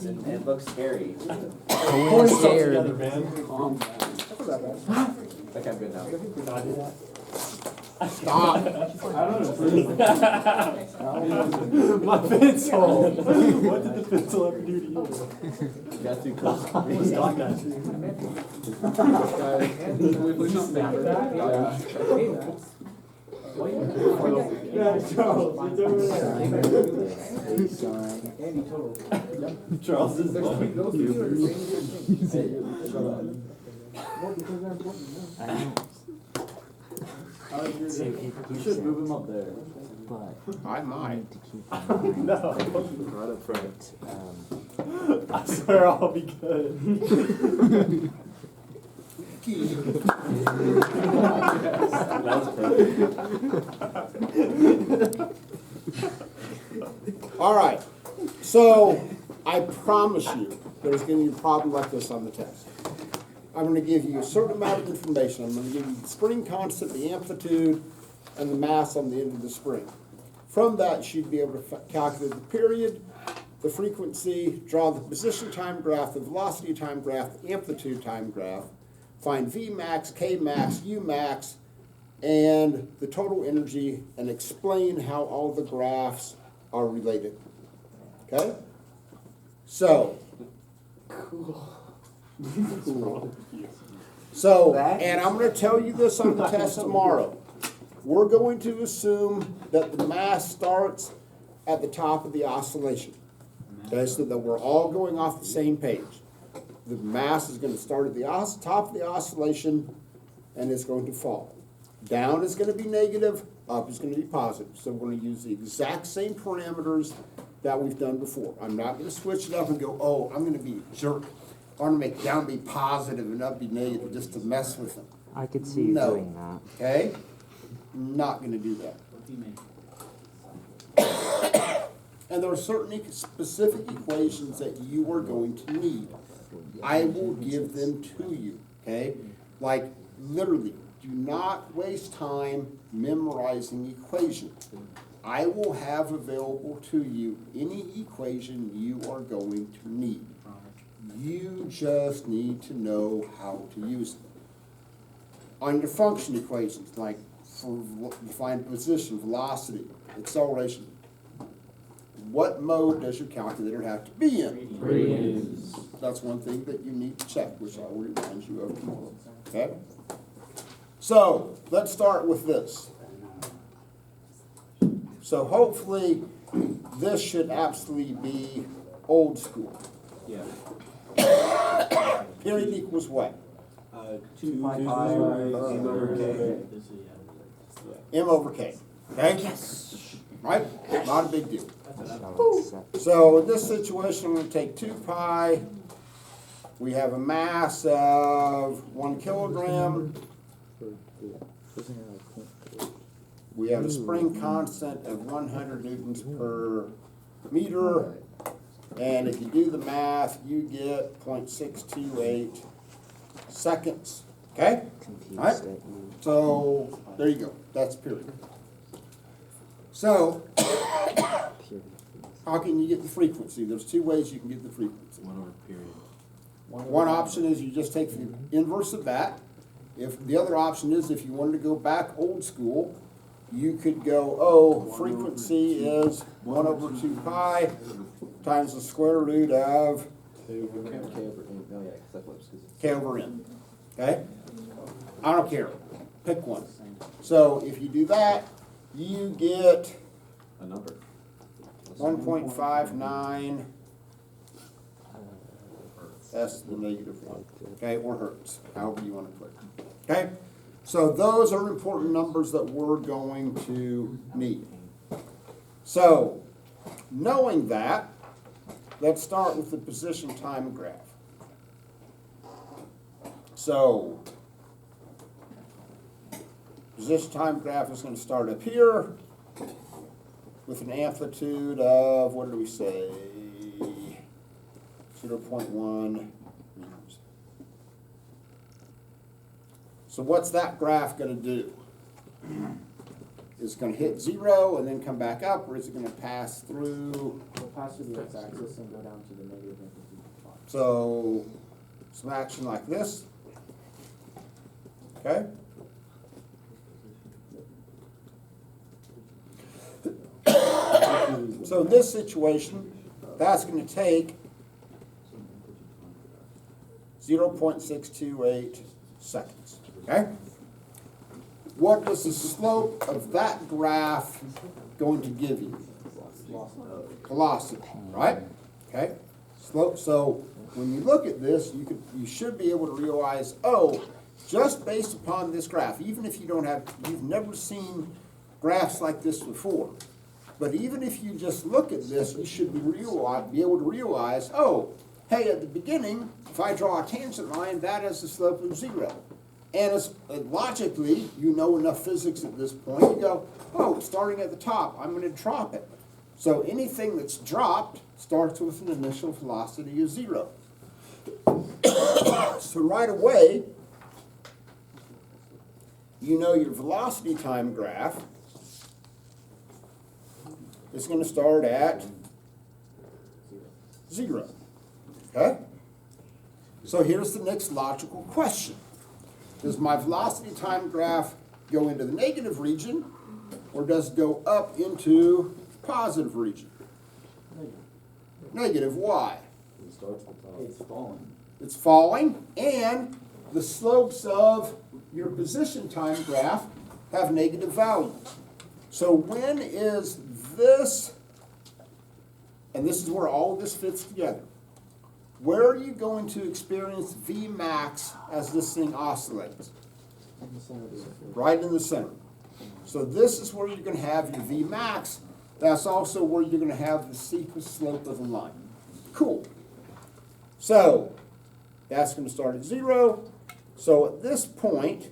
And it looks scary. I'm scared. Like I'm good now. Stop. I don't know. My pencil. What did the pencil ever do to you? You got too close to me. Stop that. Yeah, Charles, it's over there. Charles is You should move him up there. But I might. need to keep in mind No. Right up front. I swear I'll be good. That's perfect. All right. So I promise you there's going to be a problem like this on the test. I'm going to give you a certain amount of information. I'm going to give you the spring constant, the amplitude, and the mass on the end of the spring. From that, you should be able to calculate the period, the frequency, draw the position time graph, the velocity time graph, the amplitude time graph, find V max, K max, U max, and the total energy, and explain how all the graphs are related. Okay? So, cool. So, and I'm going to tell you this on the test tomorrow. We're going to assume that the mass starts at the top of the oscillation. Okay, so that we're all going off the same page. The mass is going to start at the top of the oscillation and it's going to fall. Down is going to be negative, up is going to be positive. So we're going to use the exact same parameters that we've done before. I'm not going to switch it up and go, oh, I'm going to be a jerk. I want to make down be positive and up be negative just to mess with them. I could see you doing that. Okay? Not going to do that. And there are certain specific equations that you are going to need. I will give them to you, okay? Like, literally, do not waste time memorizing equations. I will have available to you any equation you are going to need. You just need to know how to use them. On your function equations, like for find position, velocity, acceleration, what mode does your calculator have to be in? That's one thing that you need to check, which I will remind you of tomorrow. Okay? So, let's start with this. So hopefully, this should absolutely be old school. Yeah. Period equals what? 2 pi over k. M over K. Okay? Yes. Right? Not a big deal. Shall accept. So in this situation, I'm going to take 2 pi. We have a mass of 1 kilogram. We have a spring constant of 100 newtons per meter. And if you do the math, you get 0.628 seconds. Okay? Confused All right? at you. So there you go. That's period. So Period. how can you get the frequency? There's 2 ways you can get the frequency. 1 over period. One option is you just take the inverse of that. If the other option is if you wanted to go back old school, you could go, oh, frequency is 1 over 2 pi times the square root of K over N. Okay? I don't care. Pick one. So if you do that, you get A number. 1.59. That's the negative 1. Okay, or hertz, however you want to put it. Okay? So those are important numbers that we're going to need. So, knowing that, let's start with the position time graph. So, position time graph is going to start up here with an amplitude of, what did we say, 0.1 meters. So what's that graph going to do? Is it going to hit 0 and then come back up, or is it going to pass through pass through the x-axis and go down to the negative amplitude plot. So, some action like this. Okay? So in this situation, that's going to take 0.628 seconds. Okay? What is the slope of that graph going to give you? Velocity, right? Okay? Slope. So when you look at this, you should be able to realize, oh, just based upon this graph, even if you've never seen graphs like this before, but even if you just look at this, you should be able to realize, oh, hey, at the beginning, if I draw a tangent line, that has the slope of 0. And logically, you know enough physics at this point, you go, oh, starting at the top, I'm going to drop it. So anything that's dropped starts with an initial velocity of 0. So right away, you know your velocity time graph is going to start at 0. Okay? So here's the next logical question. Does my velocity time graph go into the negative region, or does it go up into the positive region? Negative. Why? It starts with It's falling. It's falling, and the slopes of your position time graph have negative values. So when is this, and this is where all of this fits together, where are you going to experience V max as this thing oscillates? In the center of the field. Right in the center. So this is where you're going to have your V max. That's also where you're going to have the steepest slope of the line. Cool. So that's going to start at 0. So at this point,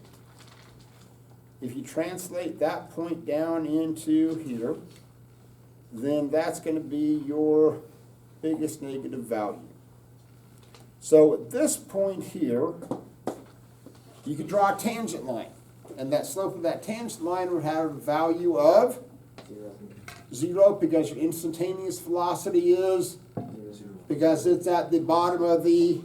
if you translate that point down into here, then that's going to be your biggest negative value. So at this point here, you could draw a tangent line, and that slope of that tangent line would have a value of 0 because your instantaneous velocity is, because it's at the bottom of the,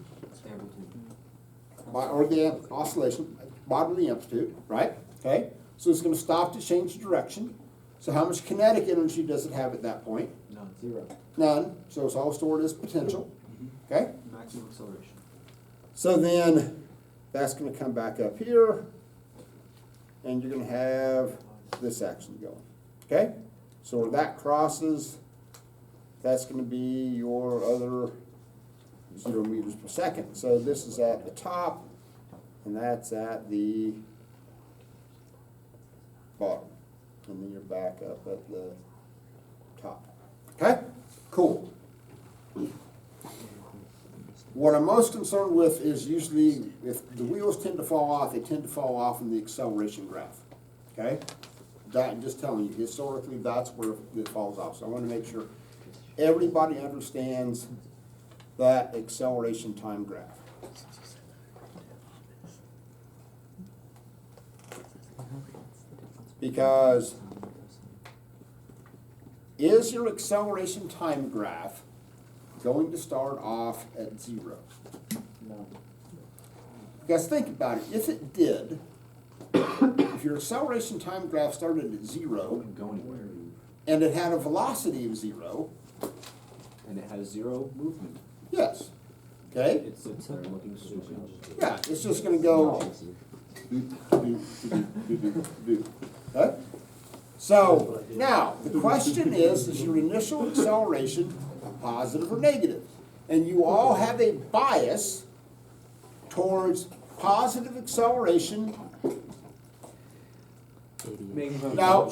or the oscillation, bottom of the amplitude, right? Okay, so it's going to stop to change direction. So how much kinetic energy does it have at that point? None. 0. None, so it's all stored as potential, okay? Maximum acceleration. So then, that's going to come back up here, and you're going to have this action going, okay? So where that crosses, that's going to be your other 0 meters per second. So this is at the top, and that's at the bottom. And then you're back up at the top. Okay? Cool. What I'm most concerned with is usually if the wheels tend to fall off, they tend to fall off in the acceleration graph. Okay? That, I'm just telling you, historically, that's where it falls off. So I want to make sure everybody understands that acceleration time graph. Because is your acceleration time graph going to start off at 0? No. Because think about it, if it did, if your acceleration time graph started at 0 Wouldn't go anywhere. and it had a velocity of 0, And it has 0 movement. yes, okay? It sits there looking stupid. Yeah, it's just gonna go okay? So, now, the question is your initial acceleration positive or negative? And you all have a bias towards positive acceleration. Now,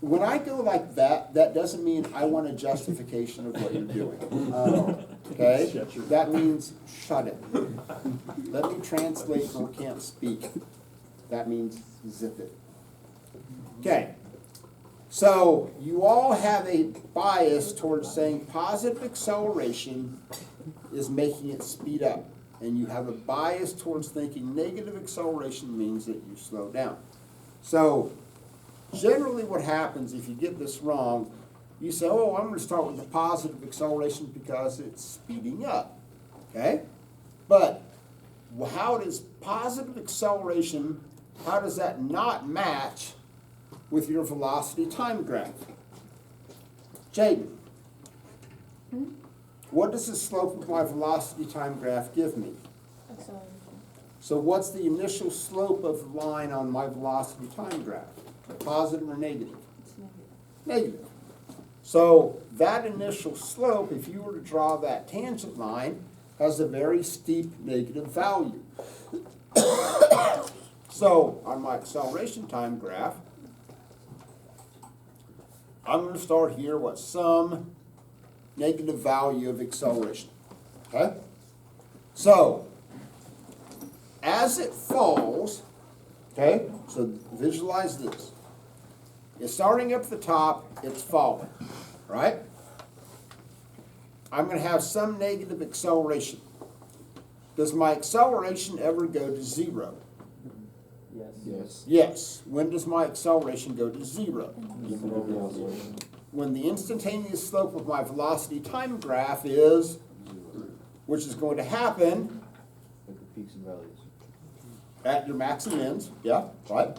when I go like that, that doesn't mean I want a justification of what you're doing. Okay? That means shut it. Let me translate or can't speak. That means zip it. Okay. So you all have a bias towards saying positive acceleration is making it speed up. And you have a bias towards thinking negative acceleration means that you slow down. So generally what happens if you get this wrong, you say, oh, I'm gonna start with the positive acceleration because it's speeding up, okay? But how does positive acceleration, how does that not match with your velocity time graph? Jaden, what does the slope of my velocity time graph give me? Acceleration. So what's the initial slope of the line on my velocity time graph? Positive or negative? It's negative. Negative. So that initial slope, if you were to draw that tangent line, has a very steep negative value. So on my acceleration time graph, I'm going to start here with some negative value of acceleration. Okay? So as it falls, okay, so visualize this. It's starting up at the top, it's falling, right? I'm going to have some negative acceleration. Does my acceleration ever go to zero? Yes. Yes. Yes. When does my acceleration go to zero? Even over the oscillation. When the instantaneous slope of my velocity time graph is, which is going to happen Like the peaks and valleys. at your max and mins, yeah, right?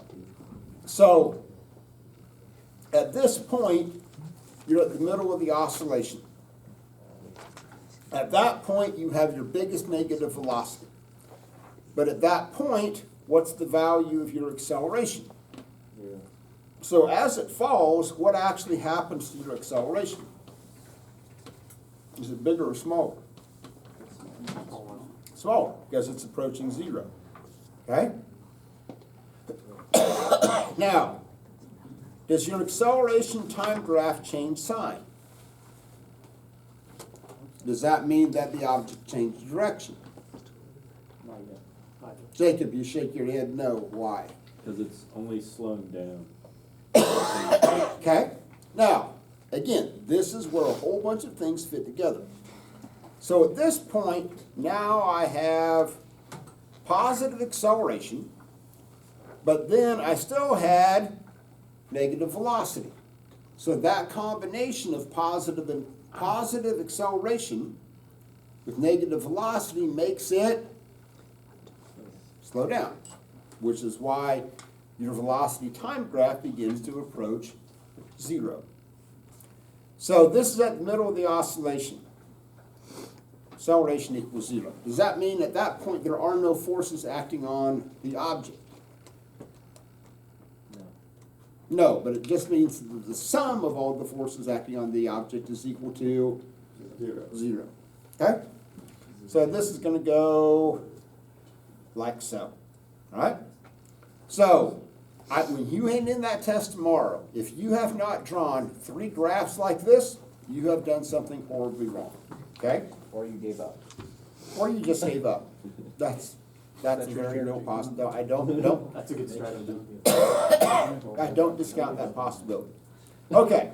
So, at this point, you're at the middle of the oscillation. At that point, you have your biggest negative velocity. But at that point, what's the value of your acceleration? Zero. So as it falls, what actually happens to your acceleration? Is it bigger or smaller? Smaller, because it's approaching zero. Okay? Now, does your acceleration time graph change sign? Does that mean that the object changed direction? Not yet. Jacob, you shake your head no. Why? Because it's only slowing down. Okay? Now, again, this is where a whole bunch of things fit together. So at this point, now I have positive acceleration, but then I still had negative velocity. So that combination of positive acceleration with negative velocity makes it slow down, which is why your velocity time graph begins to approach zero. So this is at the middle of the oscillation. Acceleration equals zero. Does that mean at that point there are no forces acting on the object? No, but it just means that the sum of all the forces acting on the object is equal to zero. Okay? So this is going to go like so. All right? So, when you hand in that test tomorrow, if you have not drawn 3 graphs like this, you have done something horribly wrong. Okay? Or you gave up. Or you just gave up. That's a very real possibility. I don't That's a good strategy. I don't discount that possibility. Okay.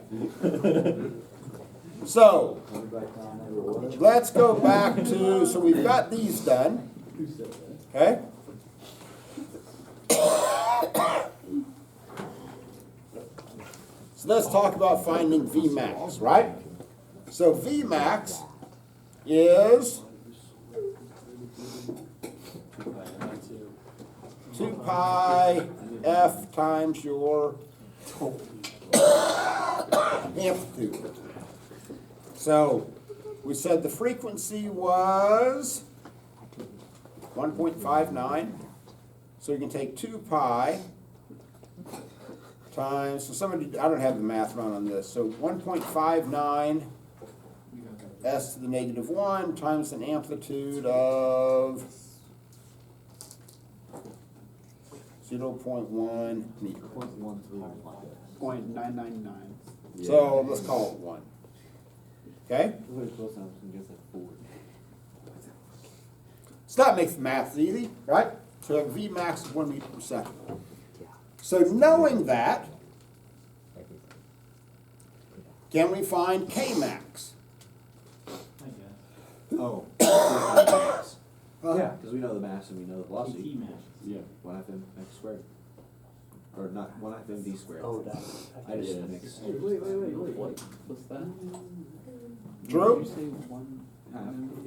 So, let's go back to, so we've got these done. Okay? So let's talk about finding Vmax, right? So Vmax is 2 pi f times your amplitude. So we said the frequency was 1.59. So you can take 2 pi times, so somebody, I don't have the math run on this, so 1.59 s to the negative 1 times an amplitude of 0.1 meter. 0.999. So let's call it 1. Okay? So that makes the math easy, right? So Vmax is 1 meter per second. So knowing that, can we find Kmax? Oh. Mass. Yeah, because we know the mass and we know the velocity. Yeah. 1 half mx squared. or not 1/2 mv squared. Oh, that. I just did a mix. Wait, what? What's that? Drew? Did you say one?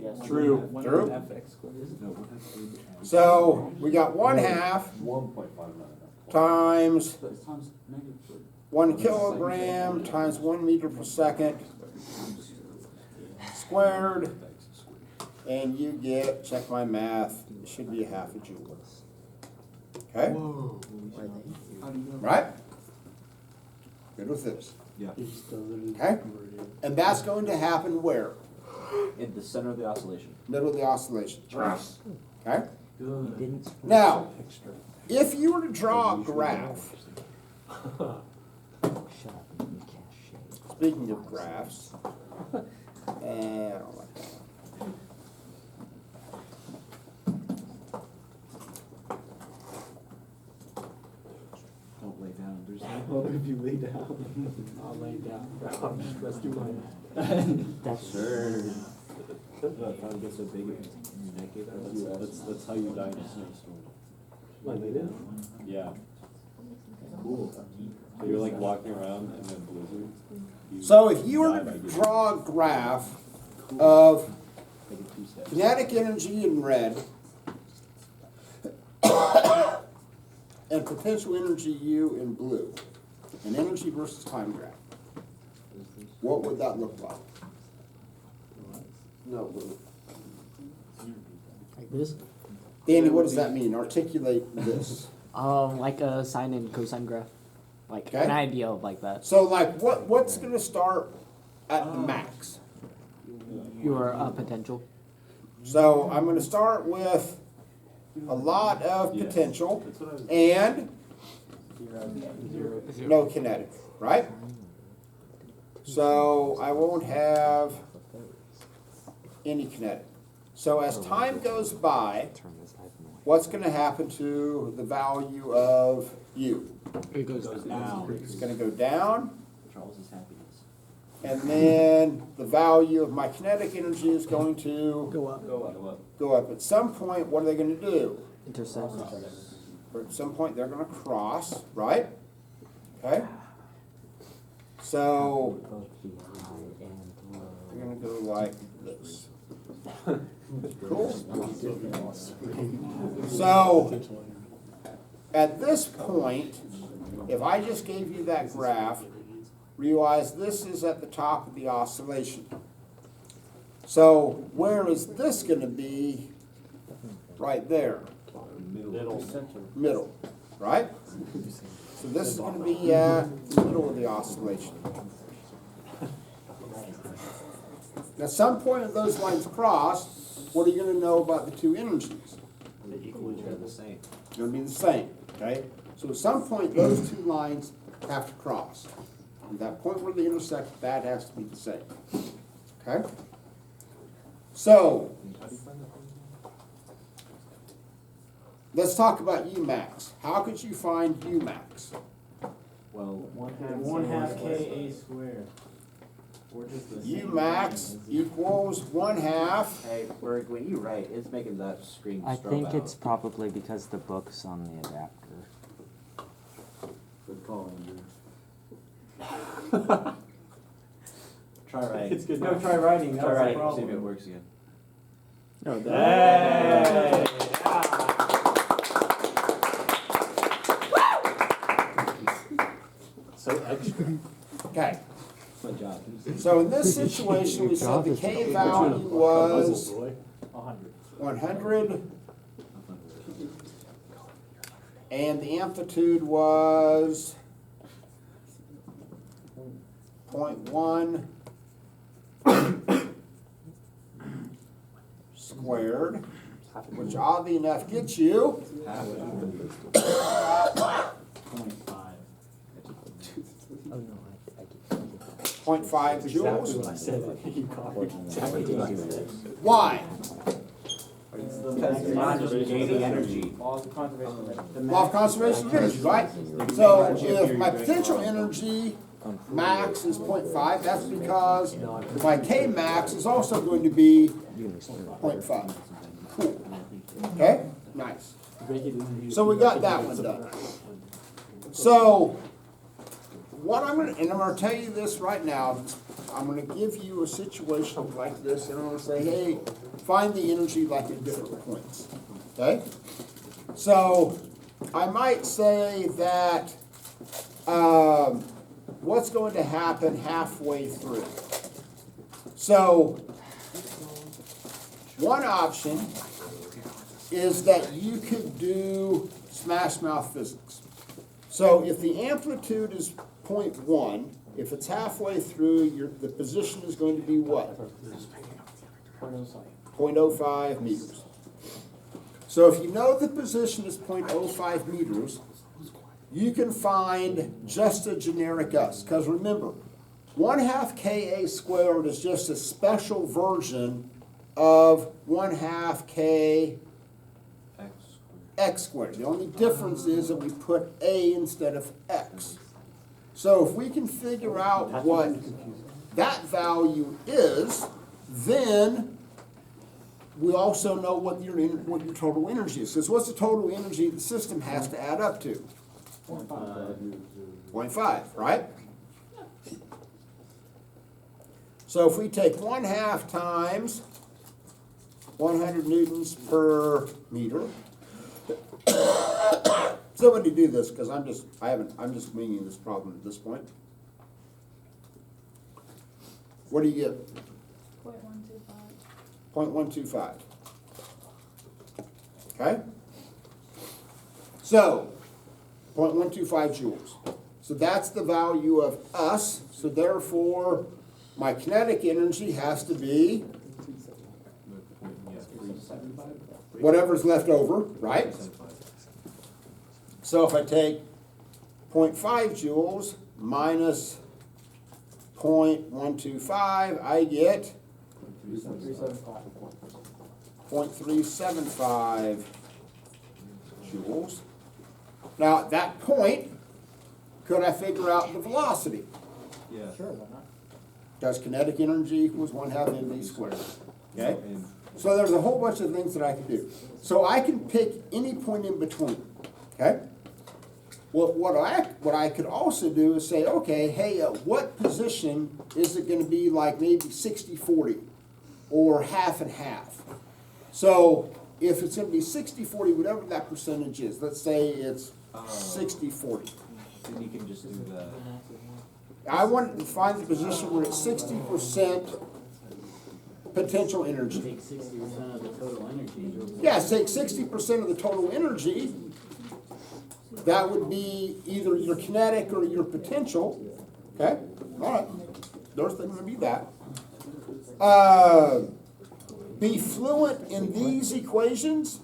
Yes. True. One Drew? FX squared. No, 1/2 mv. So we got 1/2 1.59. times But it's times negative. 1 kilogram times 1 meter per second squared, and you get, check my math, it should be 1/2 joule. Okay? Right? Good with this. Yeah. Okay? And that's going to happen where? In the center of the oscillation. Middle of the oscillation. Okay? You didn't. Now, if you were to draw a graph, Shut up, you can't shake. speaking of graphs, I don't like that. Don't lay down. There's no hope if you lay down. I'll lay down. Let's do mine. That's Sure. Probably get so big your neck gave out. That's how you die in a snowstorm. Like they did. Yeah. Cool. So you're like walking around and then blizzard. So if you were die by to getting- draw a graph of Take it 2 steps. kinetic energy in red and potential energy U in blue, an energy versus time graph, what would that look like? No. Like this? Danny, what does that mean? Articulate this. Like a sine and cosine graph. Like Okay. an idea of like that. So like what's gonna start at the max? Your potential. So I'm gonna start with a lot of Yes. potential That's what I was. and Zero. no kinetic, right? So I won't have any kinetic. So as time goes by, turn this type of noise. what's gonna happen to the value of U? It goes down. It's gonna go down, Charles's happiness. and then the value of my kinetic energy is going to go up. Go up. go up. At some point, what are they gonna do? Intersect. Or at some point, they're gonna cross, right? Okay? So, Both be high and low. we're gonna go like this. Cool? So, at this point, if I just gave you that graph, realize this is at the top of the oscillation. So, where is this gonna be? Right there, Middle. middle, right? So this is gonna be at the middle of the oscillation. At some point if those lines cross, what are you gonna know about the two energies? They equal each other the same. It's gonna be the same, okay? So at some point, those two lines have to cross. At that point where they intersect, that has to be the same, okay? So, How do you find the formula? let's talk about Umax. How could you find Umax? Well, 1/2 KA squared. Or just the same. Umax equals 1/2. hey, when you write, it's making that screen I strobe think out. it's probably because the book's on the adapter. Good calling, dude. Try writing. It's good. No, try writing. That's Try the writing, see if problem. it works again. No, Hey! So extra. Okay, That's my job. so in this situation, we said the K value was Puzzle boy. 100. 100, and the amplitude was 0.1 squared, which oddly enough gets you 0.5. Oh no, I get 0.5 Exactly joules. what I said. You copied. Why? Because you're not just gaining energy. Law of conservation of energy. Law of conservation of energy, right? So if my potential energy max is 0.5, that's because my K max is also going to be 0.5. Cool. Okay? Nice. So we got that one done. So, what I'm gonna tell you this right now, I'm gonna give you a situation like this, and I'm gonna say, hey, find the energy like at different points, okay? So, I might say that, what's going to happen halfway through? So, one option is that you could do smash mouth physics. So if the amplitude is 0.1, if it's halfway through, the position is going to be what? 0.05 meters. So if you know the position is 0.05 meters, you can find just a generic S. Because remember, 1/2 Ka squared is just a special version of 1/2 K x squared. The only difference is that we put A instead of X. So if we can figure out what that value is, then we also know what your total energy is. Because what's the total energy the system has to add up to? 0.5, right? So if we take 1/2 times 100 newtons per meter. Somebody do this, because I'm just winging this problem at this point. What do you get? 0.125. Okay? So, 0.125 joules. So that's the value of us. So therefore, my kinetic energy has to be whatever's left over, right? So if I take 0.5 joules minus 0.125, I get 0.375 joules. Now at that point, could I figure out the velocity? Yeah. Sure, why not? Because kinetic energy equals 1/2 mv squared, okay? So there's a whole bunch of things that I can do. So I can pick any point in between, okay? Well, what I could also do is say, okay, hey, what position is it gonna be, like maybe 60-40 or half and half? So if it's gonna be 60-40, whatever that percentage is, let's say it's 60-40. Then you can just do the. I want to find the position where it's 60% potential energy. Take 60% of the total energy. Yeah, take 60% of the total energy. That would be either your kinetic or your potential. Okay? All right. There's going to be that. Be fluent in these equations.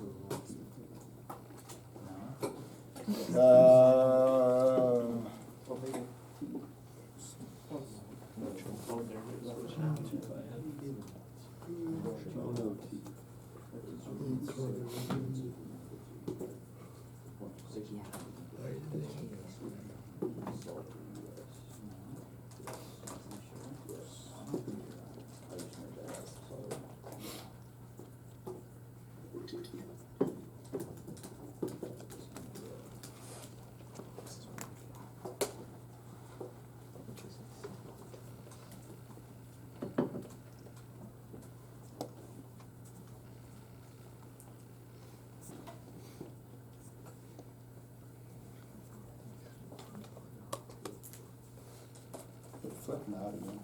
Flipping out again.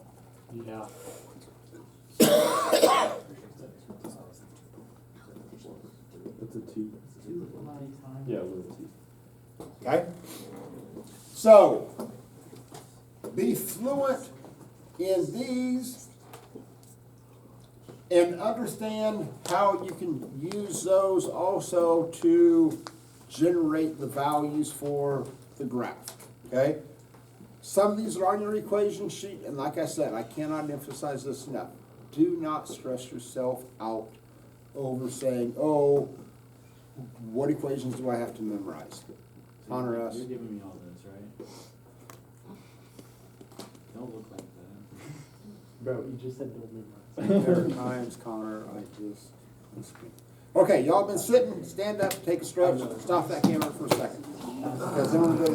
Yeah. It's a T. Yeah, with a T. Okay? So, be fluent in these and understand how you can use those also to generate the values for the graph. Okay? Some of these are on your equation sheet, and like I said, I cannot emphasize this enough. Do not stress yourself out over saying, oh, what equations do I have to memorize? Honor us. You're giving me all this, right? Don't look like that. Bro, you just said don't memorize. There are times, Connor, I just. Okay, y'all been sitting, stand up, take a stretch, stop that camera for a second. Because then we're gonna